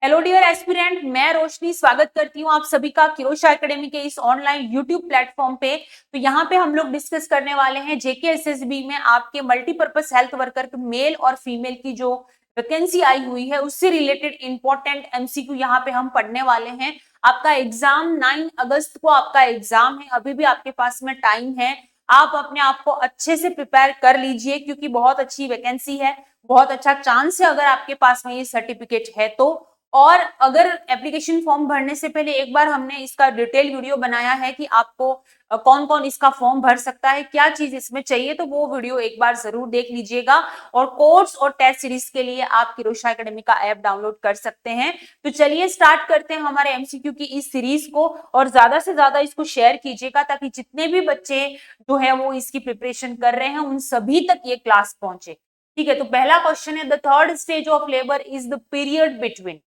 Hello dear aspirant, मैं रोशनी स्वागत करती हूँ आप सभी का किरोशा एकेडमी के इस ऑनलाइन यूट्यूब प्लेटफॉर्म पे। तो यहाँ पे हम लोग डिस्कस करने वाले हैं जेकेएसएसबी में आपके मल्टीपर्पज हेल्थ वर्कर मेल और फीमेल की जो वैकेंसी आई हुई है उससे रिलेटेड इंपॉर्टेंट एमसीक्यू यहाँ पे हम पढ़ने वाले हैं। आपका एग्जाम 9 अगस्त को आपका एग्जाम है, अभी भी आपके पास में टाइम है। आप अपने आप को अच्छे से प्रिपेयर कर लीजिए क्योंकि बहुत अच्छी वैकेंसी है, बहुत अच्छा चांस है अगर आपके पास में ये सर्टिफिकेट है तो। और अगर एप्लीकेशन फॉर्म भरने से पहले एक बार हमने इसका डिटेल वीडियो बनाया है कि आपको कौन कौन इसका फॉर्म भर सकता है, क्या चीज इसमें चाहिए, तो वो वीडियो एक बार जरूर देख लीजिएगा। और कोर्स और टेस्ट सीरीज के लिए आप किरोशा एकेडमी का ऐप डाउनलोड कर सकते हैं। तो चलिए स्टार्ट करते हैं हमारे एमसीक्यू की इस सीरीज को, और ज्यादा से ज्यादा इसको शेयर कीजिएगा ताकि जितने भी बच्चे जो है वो इसकी प्रिपरेशन कर रहे हैं उन सभी तक ये क्लास पहुंचे। ठीक है, तो पहला क्वेश्चन है, the third stage of labour is the period between.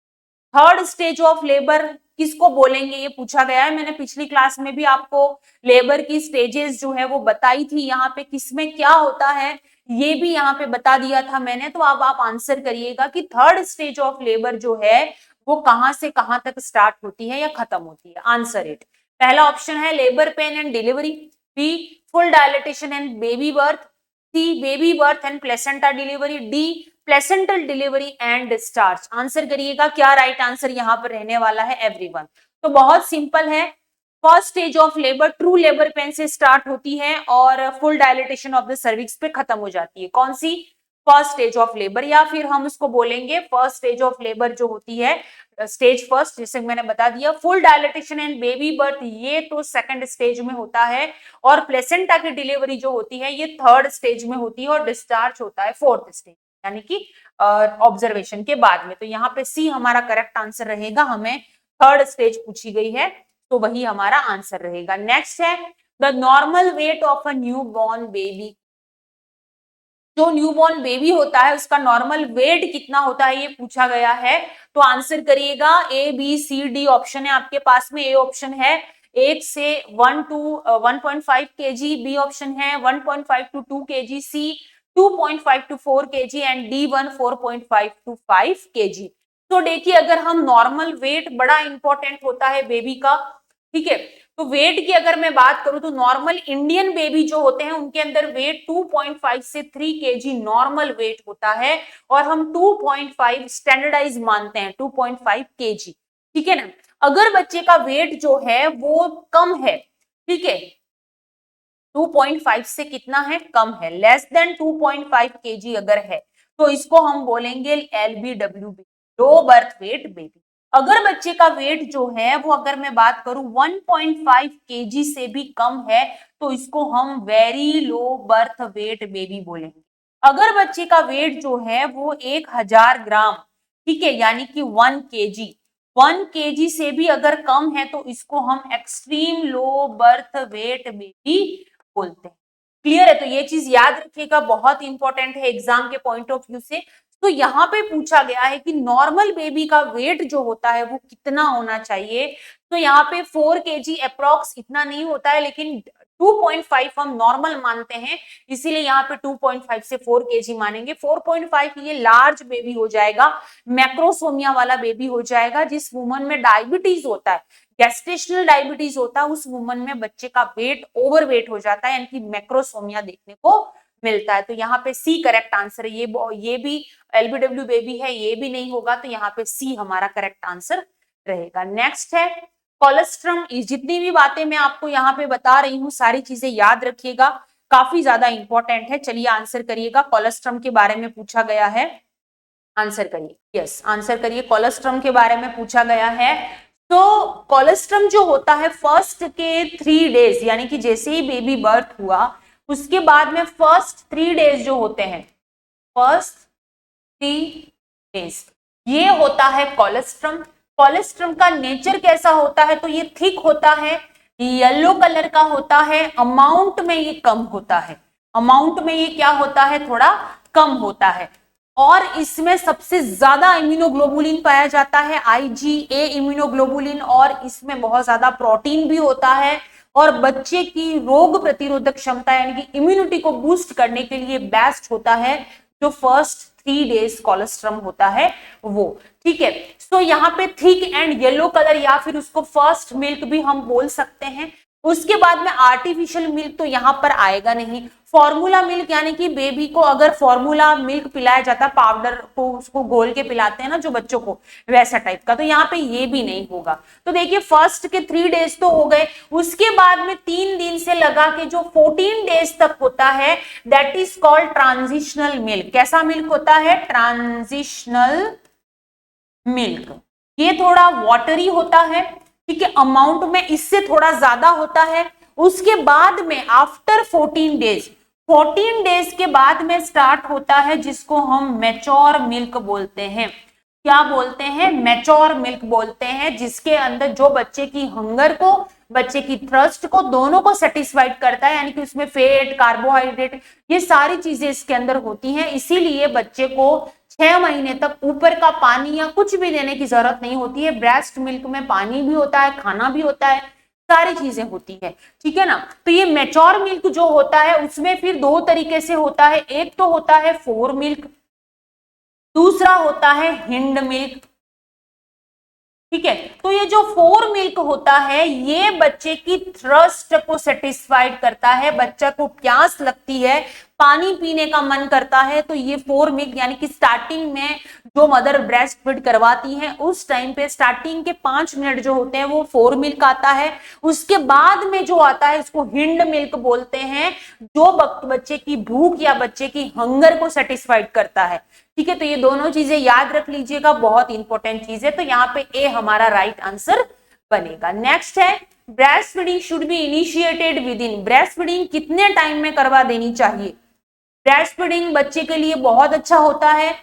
Third stage of labour किसको बोलेंगे ये पूछा गया है। मैंने पिछली क्लास में भी आपको लेबर की स्टेजेस जो है वो बताई थी, यहाँ पे किसमें क्या होता है ये भी यहाँ पे बता दिया था मैंने। तो अब आप आंसर करिएगा कि थर्ड स्टेज ऑफ लेबर जो है वो कहां से कहां तक स्टार्ट होती है या खत्म होती है। Answer it. पहला ऑप्शन है labour pain and delivery, B full dilatation and baby birth, C baby birth and placenta delivery, D placental delivery and discharge. Answer करिएगा क्या राइट आंसर यहाँ पर रहने वाला है एवरीवन। तो बहुत सिंपल है, first stage of labour true labour pain से स्टार्ट होती है और full dilatation of the cervix पे खत्म हो जाती है। कौन सी? फर्स्ट स्टेज ऑफ लेबर, या फिर हम उसको बोलेंगे फर्स्ट स्टेज ऑफ लेबर जो होती है स्टेज फर्स्ट, जैसे मैंने बता दिया। Full dilatation and baby birth ये तो सेकंड स्टेज में होता है, और प्लेसेंटा की डिलीवरी जो होती है ये थर्ड स्टेज में होती है, और डिस्चार्ज होता है फोर्थ स्टेज यानी कि ऑब्जर्वेशन के बाद में। तो यहाँ पे सी हमारा करेक्ट आंसर रहेगा, हमें थर्ड स्टेज पूछी गई है तो वही हमारा आंसर रहेगा। नेक्स्ट है the normal weight of a new born baby. जो न्यूबॉर्न बेबी होता है उसका नॉर्मल वेट कितना होता है ये पूछा गया है। तो आंसर करिएगा A B C D option है आपके पास में। ए ऑप्शन है 1 से 1 टू 1.5 kg, बी ऑप्शन है 1.5 to 2 kg, C 2.5 to 4 kg and D 4.5 to 5 kg। तो देखिए अगर हम नॉर्मल वेट, बड़ा इंपॉर्टेंट होता है बेबी का, ठीक है। तो वेट की अगर मैं बात करूं तो नॉर्मल इंडियन बेबी जो होते हैं उनके अंदर वेट 2.5 से 3 kg नॉर्मल वेट होता है, और हम 2.5 स्टैंडर्डाइज मानते हैं 2.5 kg, ठीक है ना। अगर बच्चे का वेट जो है वो कम है, ठीक है, 2.5 से कितना है? कम है, लेस देन 2.5 kg अगर है तो इसको हम बोलेंगे LBWB, low birth weight baby. अगर बच्चे का वेट जो है वो, अगर मैं बात करूं 1.5 kg से भी कम है तो इसको हम very low birth weight baby बोलेंगे। अगर बच्चे का वेट जो है वो 1000 ग्राम, ठीक है, यानी कि 1 kg, 1 kg से भी अगर कम है तो इसको हम extreme low birth weight baby बोलते हैं। क्लियर है? तो ये चीज याद रखिएगा, बहुत इंपॉर्टेंट है एग्जाम के पॉइंट ऑफ व्यू से। तो यहाँ पे पूछा गया है कि नॉर्मल बेबी का वेट जो होता है वो कितना होना चाहिए। तो यहाँ पे 4 kg अप्रोक्स इतना नहीं होता है, लेकिन 2.5 हम नॉर्मल मानते हैं, इसीलिए यहाँ पे 2.5 से 4 kg मानेंगे। 4.5 ये लार्ज बेबी हो जाएगा, मैक्रोसोमिया वाला बेबी हो जाएगा। जिस वुमन में डायबिटीज होता है, गेस्टेशनल डायबिटीज होता है, उस वुमन में बच्चे का वेट ओवर वेट हो जाता है, यानी कि मैक्रोसोमिया देखने को मिलता है। तो यहाँ पे सी करेक्ट आंसर है। ये भी एलबीडब्ल्यू बेबी है, ये भी नहीं होगा, तो यहाँ पे सी हमारा करेक्ट आंसर रहेगा। नेक्स्ट है कोलेस्ट्रम। जितनी भी बातें मैं आपको यहाँ पे बता रही हूँ सारी चीजें याद रखिएगा, काफी ज्यादा इंपॉर्टेंट है। चलिए आंसर करिएगा, कोलेस्ट्रम के बारे में पूछा गया है, आंसर करिए। यस, आंसर करिए, कोलेस्ट्रम के बारे में पूछा गया है। तो कोलेस्ट्रम जो होता है फर्स्ट के 3 डेज, यानी कि जैसे ही बेबी बर्थ हुआ उसके बाद में फर्स्ट 3 डेज जो होते हैं, फर्स्ट 3 डेज ये होता है कोलेस्ट्रम। कोलेस्ट्रम का नेचर कैसा होता है? तो ये थिक होता है, येलो कलर का होता है, अमाउंट में ये कम होता है, अमाउंट में ये क्या होता है? थोड़ा कम होता है। और इसमें सबसे ज्यादा इम्यूनोग्लोबुलिन पाया जाता है, IgA इम्यूनोग्लोबुलिन, और इसमें बहुत ज्यादा प्रोटीन भी होता है। और बच्चे की रोग प्रतिरोधक क्षमता यानी कि इम्यूनिटी को बूस्ट करने के लिए बेस्ट होता है जो फर्स्ट 3 डेज कोलेस्ट्रम होता है वो, ठीक है। सो यहाँ पे थिक एंड येलो कलर या फिर उसको फर्स्ट मिल्क भी हम बोल सकते हैं। उसके बाद में आर्टिफिशियल मिल्क तो यहाँ पर आएगा नहीं। फॉर्मूला मिल्क यानी कि बेबी को अगर फॉर्मूला मिल्क पिलाया जाता, पाउडर को उसको घोल के पिलाते हैं ना जो बच्चों को, वैसा टाइप का, तो यहाँ पे ये भी नहीं होगा। तो देखिए फर्स्ट के 3 डेज तो हो गए, उसके बाद में 3 दिन से लगा के जो 14 डेज तक होता है that is called transitional milk. कैसा मिल्क होता है? Transitional milk. ये थोड़ा वाटरी होता है, ठीक है, अमाउंट में इससे थोड़ा ज्यादा होता है। उसके बाद में आफ्टर 14 डेज के बाद में स्टार्ट होता है जिसको हम मैच्योर मिल्क बोलते हैं। क्या बोलते हैं? मैच्योर मिल्क बोलते हैं, जिसके अंदर जो बच्चे की हंगर को, बच्चे की थ्रस्ट को, दोनों को सेटिस्फाइड करता है, यानी कि उसमें फेट, कार्बोहाइड्रेट, ये सारी चीजें इसके अंदर होती हैं। इसीलिए बच्चे को 6 महीने तक ऊपर का पानी या कुछ भी देने की जरूरत नहीं होती है। ब्रेस्ट मिल्क में पानी भी होता है, खाना भी होता है, सारी चीजें होती है, ठीक है ना। तो ये मैच्योर मिल्क जो होता है उसमें फिर 2 तरीके से होता है। एक तो होता है फोर मिल्क, दूसरा होता है हिंड मिल्क, ठीक है। तो ये जो फोर मिल्क होता है ये बच्चे की थ्रस्ट को सेटिस्फाइड करता है, बच्चा को प्यास लगती है, पानी पीने का मन करता है, तो ये फोर मिल्क यानी कि स्टार्टिंग में जो मदर ब्रेस्ट फीड करवाती है उस टाइम पे स्टार्टिंग के 5 मिनट जो होते हैं वो फोर मिल्क आता है। उसके बाद में जो आता है उसको हिंड मिल्क बोलते हैं, जो बच्चे की भूख या बच्चे की हंगर को सेटिस्फाइड करता है, ठीक है। तो ये दोनों चीजें याद रख लीजिएगा, बहुत इंपॉर्टेंट चीज है। तो यहाँ पे ए हमारा राइट आंसर बनेगा। नेक्स्ट है breast feeding should be initiated with in. Breast feeding कितने टाइम में करवा देनी चाहिए? ब्रेस्ट फीडिंग बच्चे के लिए बहुत अच्छा होता है।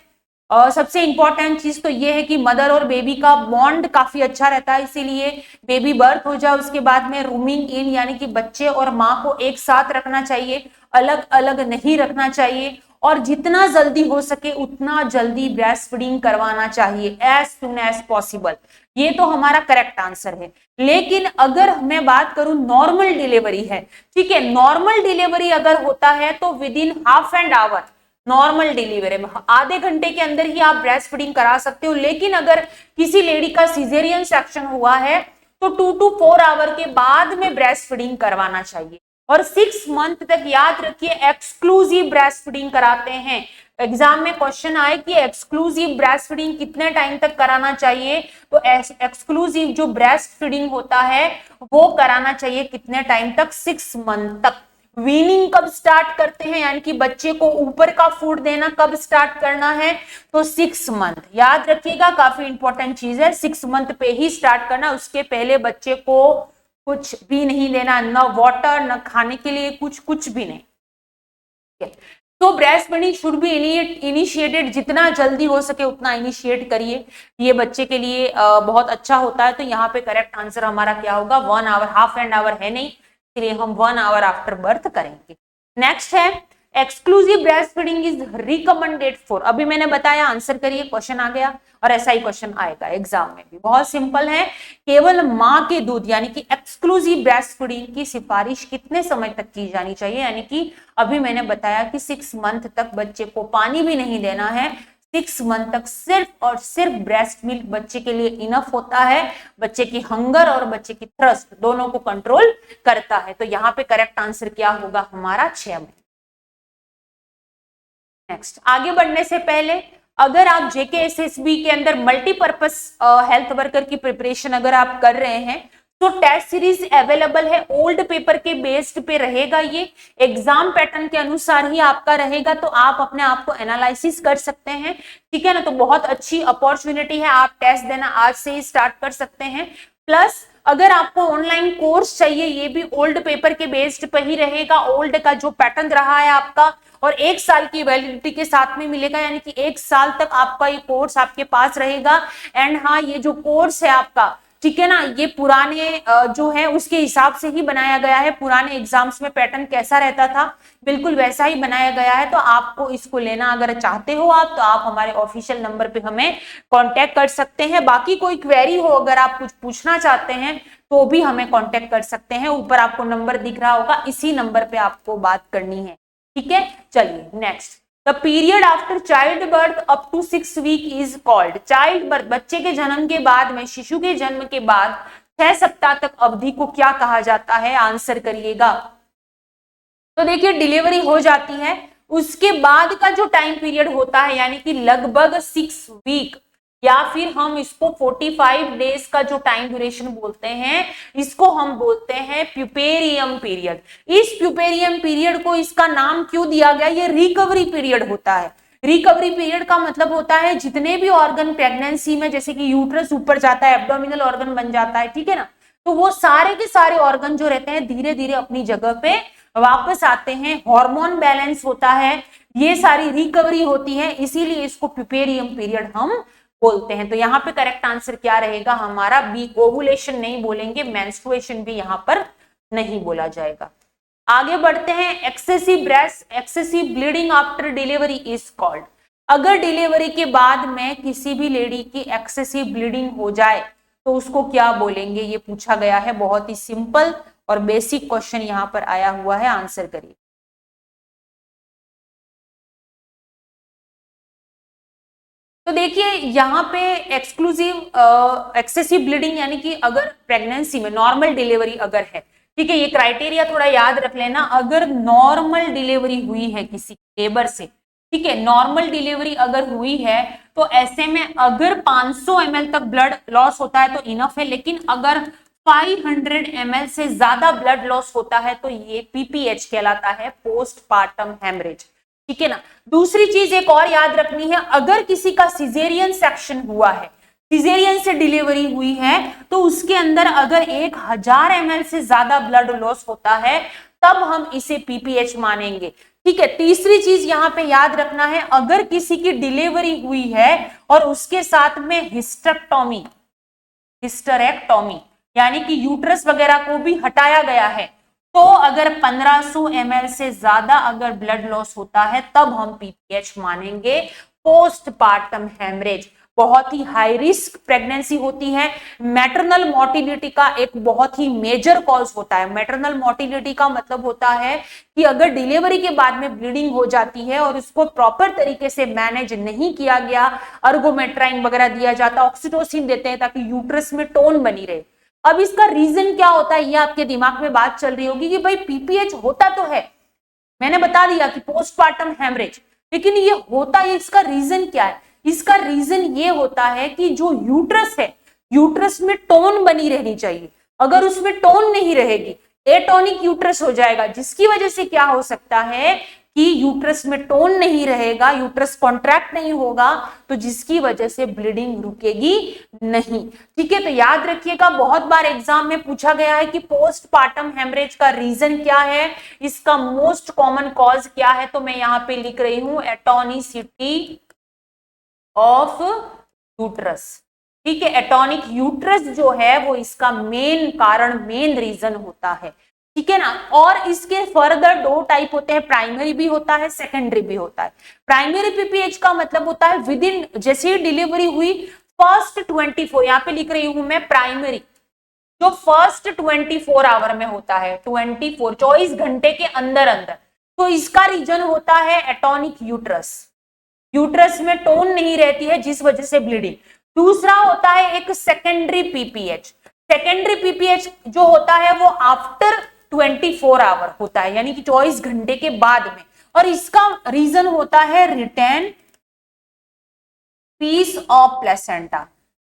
सबसे इंपॉर्टेंट चीज तो ये है कि मदर और बेबी का बॉन्ड काफी अच्छा रहता है, इसीलिए बेबी बर्थ हो जाए उसके बाद में रूमिंग इन यानी कि बच्चे और माँ को एक साथ रखना चाहिए, अलग अलग नहीं रखना चाहिए, और जितना जल्दी हो सके उतना जल्दी ब्रेस्ट फीडिंग करवाना चाहिए, एज सुन एज पॉसिबल। ये तो हमारा करेक्ट आंसर है। लेकिन अगर मैं बात करूं नॉर्मल डिलीवरी है, ठीक है, नॉर्मल डिलीवरी अगर होता है तो with in half an hour, normal delivery में आधे घंटे के अंदर ही आप ब्रेस्ट फीडिंग करा सकते हो। लेकिन अगर किसी लेडी का सिजेरियन सेक्शन हुआ है तो 2 to 4 आवर के बाद में ब्रेस्ट फीडिंग करवाना चाहिए। और 6 मंथ तक याद रखिए एक्सक्लूसिव ब्रेस्ट फीडिंग कराते हैं। एग्जाम में क्वेश्चन आए कि एक्सक्लूसिव ब्रेस्ट फीडिंग कितने टाइम तक कराना चाहिए, तो एक्सक्लूसिव जो ब्रेस्ट फीडिंग होता है वो कराना चाहिए कितने टाइम तक? 6 मंथ तक। वीनिंग कब स्टार्ट करते हैं, यानी कि बच्चे को ऊपर का फूड देना कब स्टार्ट करना है? तो 6 मंथ। याद रखिएगा, काफी इंपॉर्टेंट चीज है, 6 मंथ पे ही स्टार्ट करना। उसके पहले बच्चे को कुछ भी नहीं देना, न वाटर, न खाने के लिए कुछ भी नहीं। तो breast feeding should be initiated, जितना जल्दी हो सके उतना इनिशिएट करिए, ये बच्चे के लिए बहुत अच्छा होता है। तो यहाँ पे करेक्ट आंसर हमारा क्या होगा? 1 आवर, हाफ एन आवर है नहीं, इसलिए हम 1 आवर आफ्टर बर्थ करेंगे। नेक्स्ट है exclusive breast feeding is recommended for. अभी मैंने बताया, आंसर करिए, क्वेश्चन आ गया और ऐसा ही क्वेश्चन आएगा एग्जाम में भी। बहुत सिंपल है, केवल माँ के दूध यानी कि एक्सक्लूसिव ब्रेस्ट फीडिंग की सिफारिश कितने समय तक की जानी चाहिए? यानी कि अभी मैंने बताया कि 6 मंथ तक बच्चे को पानी भी नहीं देना है। 6 मंथ तक सिर्फ और सिर्फ ब्रेस्ट मिल्क बच्चे के लिए इनफ होता है, बच्चे की हंगर और बच्चे की थ्रस्ट दोनों को कंट्रोल करता है। तो यहाँ पे करेक्ट आंसर क्या होगा हमारा? 6 महीने। नेक्स्ट, आगे बढ़ने से पहले अगर आप जेकेएसएसबी के अंदर मल्टीपर्पस हेल्थ वर्कर की प्रिपरेशन अगर आप कर रहे हैं तो टेस्ट सीरीज अवेलेबल है, ओल्ड पेपर के बेस्ड पे रहेगा, ये एग्जाम पैटर्न के अनुसार ही आपका रहेगा, तो आप अपने आप को एनालिसिस कर सकते हैं, ठीक है ना। तो बहुत अच्छी अपॉर्चुनिटी है, आप टेस्ट देना आज से ही स्टार्ट कर सकते हैं। प्लस अगर आपको ऑनलाइन कोर्स चाहिए, ये भी ओल्ड पेपर के बेस्ड पे ही रहेगा, ओल्ड का जो पैटर्न रहा है आपका, और 1 साल की वैलिडिटी के साथ में मिलेगा, यानी कि 1 साल तक आपका ये कोर्स आपके पास रहेगा। एंड हाँ, ये जो कोर्स है आपका, ठीक है ना, ये पुराने जो है उसके हिसाब से ही बनाया गया है। पुराने एग्जाम्स में पैटर्न कैसा रहता था बिल्कुल वैसा ही बनाया गया है। तो आपको इसको लेना अगर चाहते हो आप, तो आप हमारे ऑफिशियल नंबर पे हमें कांटेक्ट कर सकते हैं। बाकी कोई क्वेरी हो, अगर आप कुछ पूछना चाहते हैं तो भी हमें कांटेक्ट कर सकते हैं। ऊपर आपको नंबर दिख रहा होगा, इसी नंबर पे आपको बात करनी है, ठीक है। चलिए next, the period after child birth up to 6 week is called, child birth बच्चे के जन्म के बाद में, शिशु के जन्म के बाद 6 सप्ताह तक अवधि को क्या कहा जाता है, आंसर करिएगा। तो देखिए डिलीवरी हो जाती है, उसके बाद का जो टाइम पीरियड होता है यानी कि लगभग 6 वीक या फिर हम इसको 45 डेज का जो टाइम ड्यूरेशन बोलते हैं, इसको हम बोलते हैं प्यूपेरियम पीरियड। इस प्यूपेरियम पीरियड को इसका नाम क्यों दिया गया, ये रिकवरी पीरियड होता है। रिकवरी पीरियड का मतलब होता है जितने भी ऑर्गन प्रेगनेंसी में, जैसे कि यूट्रस ऊपर जाता है, एब्डोमिनल ऑर्गन बन जाता है, ठीक है ना, तो वो सारे के सारे ऑर्गन जो रहते हैं धीरे धीरे अपनी जगह पे वापस आते हैं, हार्मोन बैलेंस होता है, ये सारी रिकवरी होती है, इसीलिए इसको प्यूपेरियम पीरियड हम बोलते हैं। तो यहाँ पे करेक्ट आंसर क्या रहेगा हमारा बी, ओवुलेशन नहीं बोलेंगे, मेंस्ट्रुएशन भी यहाँ पर नहीं बोला जाएगा। आगे बढ़ते हैं, excessive breast excessive bleeding after delivery is called. अगर डिलीवरी के बाद में किसी भी लेडी की एक्सेसिव ब्लीडिंग हो जाए तो उसको क्या बोलेंगे, ये पूछा गया है। बहुत ही सिंपल और बेसिक क्वेश्चन यहाँ पर आया हुआ है, आंसर करिए। तो देखिए यहाँ पे एक्सक्लूसिव एक्सेसिव ब्लीडिंग यानी कि अगर प्रेगनेंसी में नॉर्मल डिलीवरी अगर है, ठीक है, ये क्राइटेरिया थोड़ा याद रख लेना। अगर नॉर्मल डिलीवरी हुई है किसी लेबर से, ठीक है, नॉर्मल डिलीवरी अगर हुई है तो ऐसे में अगर 500 ml तक ब्लड लॉस होता है तो इनफ है, लेकिन अगर 500 ml से ज्यादा ब्लड लॉस होता है तो ये पीपीएच कहलाता है, पोस्टपार्टम हेमरेज, ठीक है ना। दूसरी चीज एक और याद रखनी है, अगर किसी का सिजेरियन सेक्शन हुआ है, सिजेरियन से डिलीवरी हुई है, तो उसके अंदर अगर 1000 ml से ज्यादा ब्लड लॉस होता है तब हम इसे पीपीएच मानेंगे, ठीक है। तीसरी चीज यहाँ पे याद रखना है, अगर किसी की डिलीवरी हुई है और उसके साथ में हिस्टेरेक्टोमी यानी कि यूट्रस वगैरह को भी हटाया गया है, तो अगर 1500 ml से ज्यादा अगर ब्लड लॉस होता है तब हम पीपीएच मानेंगे, पोस्टपार्टम हेमरेज। बहुत ही हाई रिस्क प्रेगनेंसी होती है, मैटरनल मोर्टिलिटी का एक बहुत ही मेजर कॉज होता है। मैटरनल मोर्टिलिटी का मतलब होता है कि अगर डिलीवरी के बाद में ब्लीडिंग हो जाती है और उसको प्रॉपर तरीके से मैनेज नहीं किया गया, अर्गोमेट्राइन वगैरह दिया जाता, ऑक्सीटोसिन देते हैं ताकि यूट्रस में टोन बनी रहे। अब इसका रीजन क्या होता है, ये आपके दिमाग में बात चल रही होगी कि भाई पीपीएच होता तो है, मैंने बता दिया कि पोस्टपार्टम हेमरेज, लेकिन ये होता है, इसका रीजन क्या है? इसका रीजन ये होता है कि जो यूट्रस है, यूट्रस में टोन बनी रहनी चाहिए। अगर उसमें टोन नहीं रहेगी, एटोनिक यूट्रस हो जाएगा, जिसकी वजह से क्या हो सकता है कि यूट्रस में टोन नहीं रहेगा, यूट्रस कॉन्ट्रैक्ट नहीं होगा, तो जिसकी वजह से ब्लीडिंग रुकेगी नहीं, ठीक है। तो याद रखिएगा, बहुत बार एग्जाम में पूछा गया है कि पोस्टपार्टम हेमरेज का रीजन क्या है, इसका मोस्ट कॉमन कॉज क्या है, तो मैं यहाँ पे लिख रही हूं एटोनिसिटी ऑफ यूट्रस, ठीक है। एटोनिक यूट्रस जो है वो इसका मेन कारण, मेन रीजन होता है, ठीक है ना। और इसके फर्दर 2 टाइप होते हैं, प्राइमरी भी होता है, सेकेंडरी भी होता है। प्राइमरी पीपीएच का मतलब होता है विद इन, जैसे ही डिलीवरी हुई फर्स्ट 24, यहाँ पे लिख रही हूं मैं प्राइमरी, जो फर्स्ट 24 आवर में होता है, 24 घंटे के अंदर अंदर, तो इसका रीजन होता है एटोनिक यूट्रस, यूट्रस में टोन नहीं रहती है जिस वजह से ब्लीडिंग। दूसरा होता है एक सेकेंडरी पीपीएच, सेकेंडरी पीपीएच जो होता है वो आफ्टर 24 आवर होता है, यानी कि 24 घंटे के बाद में, और इसका रीजन होता है retain piece of placenta,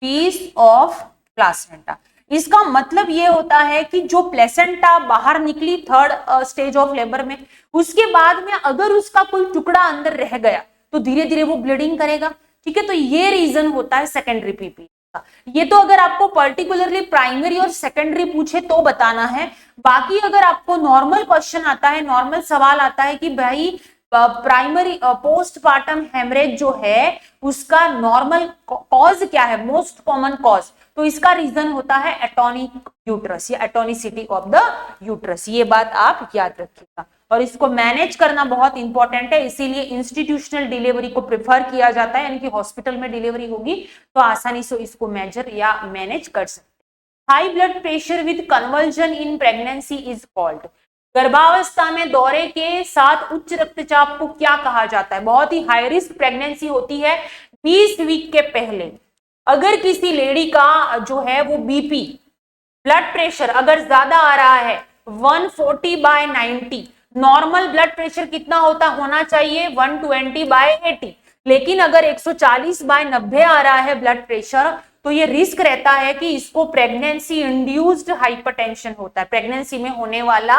piece of placenta. इसका मतलब ये होता है कि जो प्लेसेंटा बाहर निकली 3rd स्टेज ऑफ लेबर में, उसके बाद में अगर उसका कोई टुकड़ा अंदर रह गया तो धीरे धीरे वो ब्लीडिंग करेगा, ठीक है। तो ये रीजन होता है सेकेंडरी पीपी का। ये तो अगर आपको पर्टिकुलरली प्राइमरी और सेकेंडरी पूछे तो बताना है, बाकी अगर आपको नॉर्मल क्वेश्चन आता है, नॉर्मल सवाल आता है कि भाई प्राइमरी पोस्टपार्टम हेमरेज जो है उसका नॉर्मल कॉज क्या है, मोस्ट कॉमन कॉज, तो इसका रीजन होता है एटोनिक यूट्रस या एटोनिसिटी ऑफ द यूट्रस। ये बात आप याद रखिएगा और इसको मैनेज करना बहुत इंपॉर्टेंट है, इसीलिए इंस्टीट्यूशनल डिलीवरी को प्रेफर किया जाता है, यानी कि हॉस्पिटल में डिलीवरी होगी तो आसानी से इसको मेजर या मैनेज कर सकते हैं। High blood pressure with conversion in pregnancy is called. गर्भावस्था में दौरे के साथ उच्च रक्तचाप को क्या कहा जाता है? बहुत ही हाई रिस्क प्रेगनेंसी होती है 20 वीक के पहले। अगर किसी लेडी का जो है वो बीपी, ब्लड प्रेशर अगर ज्यादा आ रहा है 140/90, नॉर्मल ब्लड प्रेशर कितना होना चाहिए 120/80, लेकिन अगर 140/90 आ रहा है ब्लड प्रेशर तो ये रिस्क रहता है कि इसको प्रेगनेंसी इंड्यूस्ड हाइपरटेंशन होता है। प्रेगनेंसी में होने वाला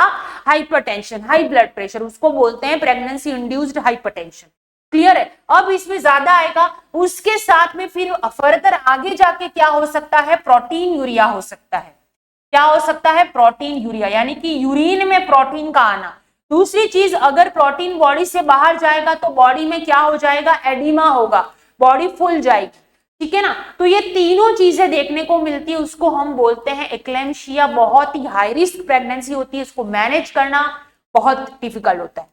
हाइपरटेंशन, हाई ब्लड प्रेशर, उसको बोलते हैं प्रेगनेंसी इंड्यूस्ड हाइपरटेंशन। क्लियर है? अब इसमें ज्यादा आएगा, उसके साथ में फिर फर्दर आगे जाके क्या हो सकता है, प्रोटीन यूरिया हो सकता है। क्या हो सकता है? प्रोटीन यूरिया, यानी कि यूरिन में प्रोटीन का आना। दूसरी चीज, अगर प्रोटीन बॉडी से बाहर जाएगा तो बॉडी में क्या हो जाएगा, एडिमा होगा, बॉडी फूल जाएगी। ठीक है ना? तो ये तीनों चीजें देखने को मिलती है, उसको हम बोलते हैं एक्लेम्शिया। बहुत ही हाई रिस्क प्रेगनेंसी होती है, इसको मैनेज करना बहुत डिफिकल्ट होता है।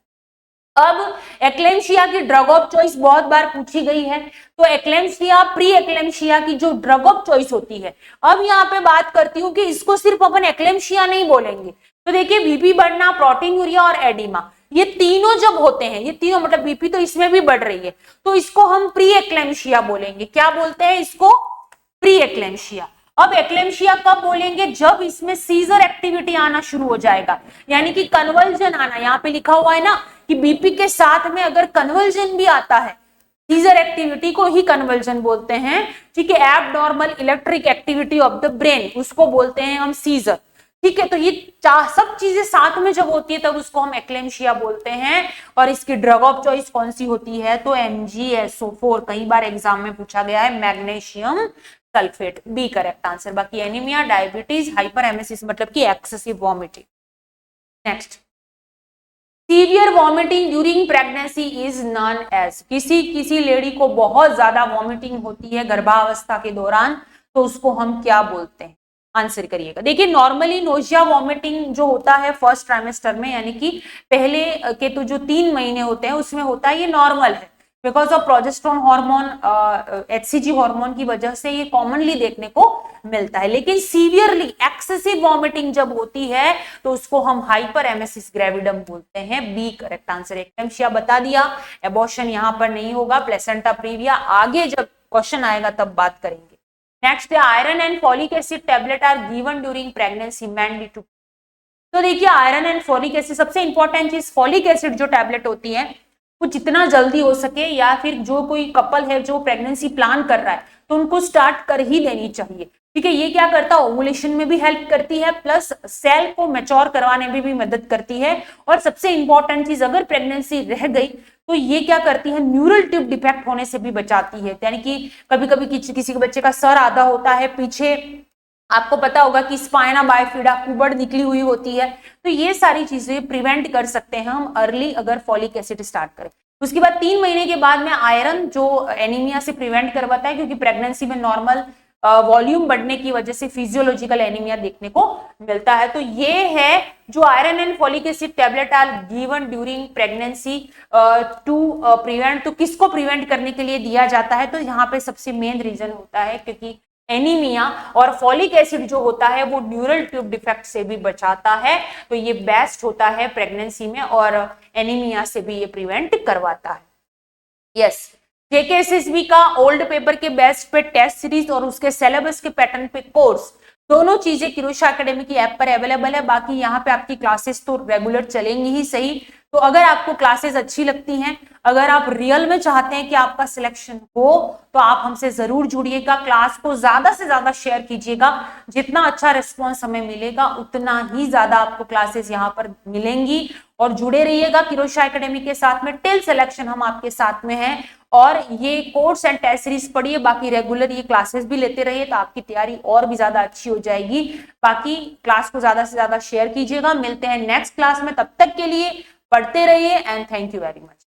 अब एक्लेम्शिया की ड्रग ऑफ चॉइस बहुत बार पूछी गई है, तो एक्लेम्शिया, प्री एक्लेम्शिया की जो ड्रग ऑफ चॉइस होती है, अब यहाँ पे बात करती हूँ कि इसको सिर्फ अपन एक्लेम्शिया नहीं बोलेंगे। तो देखिए, बीपी बढ़ना, प्रोटीन यूरिया और एडिमा, ये तीनों जब होते हैं, ये तीनों मतलब बीपी तो इसमें भी बढ़ रही है, तो इसको हम प्री एक्लेम्शिया बोलेंगे। क्या बोलते हैं इसको? Pre eclampsia. अब एक्लेम्शिया कब बोलेंगे? जब इसमें सीजर एक्टिविटी आना शुरू हो जाएगा, यानी कि कन्वर्जन आना। यहाँ पे लिखा हुआ है ना कि बीपी के साथ में अगर कन्वर्जन भी आता है, सीजर एक्टिविटी को ही कन्वर्जन बोलते हैं। ठीक है, abnormal electric activity of the brain, उसको बोलते हैं हम सीजर। ठीक है, तो ये सब चीजें साथ में जब होती है तब उसको हम एक्लेम्शिया बोलते हैं। और इसकी ड्रग ऑफ चॉइस कौन सी होती है? तो MgSO4, कई बार एग्जाम में पूछा गया है, magnesium sulphate, B correct answer. बाकी एनीमिया, डायबिटीज, हाइपरएमेसिस मतलब कि excessive vomiting. Next, severe vomiting during pregnancy is known as, किसी लेडी को बहुत ज्यादा वॉमिटिंग होती है गर्भावस्था के दौरान, तो उसको हम क्या बोलते हैं? आंसर करिएगा। देखिए, नॉर्मली नोजिया वॉमिटिंग जो होता है फर्स्ट ट्राइमेस्टर में, यानी कि पहले के तो जो 3 महीने होते हैं उसमें होता है, ये नॉर्मल है। Because of progesterone hormone, HCG hormone की वजह से ये कॉमनली देखने को मिलता है। लेकिन सीवियरली एक्सेसिव वॉमिटिंग जब होती है तो उसको हम हाइपरएमेसिस ग्रेविडम बोलते हैं। B correct answer. एक्लेम्शिया बता दिया, एबॉर्शन यहाँ पर नहीं होगा, प्लेसेंटा प्रीविया आगे जब क्वेश्चन आएगा तब बात करेंगे। नेक्स्ट है, iron and folic acid tablet are given during pregnancy mandatory. तो देखिए, आयरन एंड फॉलिक एसिड, सबसे इंपॉर्टेंट चीज फॉलिक एसिड जो टैबलेट होती है वो जितना जल्दी हो सके, या फिर जो कोई कपल है जो प्रेगनेंसी प्लान कर रहा है तो उनको स्टार्ट कर ही देनी चाहिए। ठीक है, ये क्या करता है, ओवुलेशन में भी हेल्प करती है, प्लस सेल को मैच्योर करवाने में भी मदद करती है। और सबसे इंपॉर्टेंट चीज, अगर प्रेगनेंसी रह गई तो ये क्या करती है, न्यूरल ट्यूब डिफेक्ट होने से भी बचाती है। यानी कि कभी कभी किसी के बच्चे का सर आधा होता है, पीछे आपको पता होगा कि स्पाइना बाइफिडा कुबड़ निकली हुई होती है, तो ये सारी चीजें प्रिवेंट कर सकते हैं हम अर्ली अगर फॉलिक एसिड स्टार्ट करें। उसके बाद 3 महीने के बाद में आयरन जो एनीमिया से प्रिवेंट करवाता है, क्योंकि प्रेगनेंसी में नॉर्मल वॉल्यूम बढ़ने की वजह से फिजियोलॉजिकल एनीमिया देखने को मिलता है। तो ये है जो iron and folic acid tablet are given during pregnancy to prevent. तो किसको प्रिवेंट करने के लिए दिया जाता है? तो यहाँ पे सबसे मेन रीजन होता है क्योंकि एनीमिया, और फॉलिक एसिड जो होता है वो न्यूरल ट्यूब डिफेक्ट से भी बचाता है, तो ये बेस्ट होता है प्रेगनेंसी में, और एनीमिया से भी ये प्रिवेंट करवाता है। यस, JKSSB का ओल्ड पेपर के बेस्ट पे टेस्ट सीरीज और उसके सिलेबस के पैटर्न पे कोर्स, दोनों चीजें किरोशा एकेडमी की ऐप पर अवेलेबल है। बाकी यहाँ पे आपकी क्लासेस तो रेगुलर चलेंगी ही सही। तो अगर आपको क्लासेस अच्छी लगती हैं, अगर आप रियल में चाहते हैं कि आपका सिलेक्शन हो, तो आप हमसे जरूर जुड़िएगा, क्लास को ज्यादा से ज्यादा शेयर कीजिएगा। जितना अच्छा रिस्पॉन्स हमें मिलेगा उतना ही ज्यादा आपको क्लासेस यहाँ पर मिलेंगी। और जुड़े रहिएगा किरोशा एकेडमी के साथ में, टिल सिलेक्शन हम आपके साथ में हैं। और ये कोर्स एंड टेस्ट सीरीज पढ़िए, बाकी रेगुलर ये क्लासेस भी लेते रहिए, तो आपकी तैयारी और भी ज्यादा अच्छी हो जाएगी। बाकी क्लास को ज्यादा से ज्यादा शेयर कीजिएगा। मिलते हैं नेक्स्ट क्लास में, तब तक के लिए पढ़ते रहिए and thank you very much.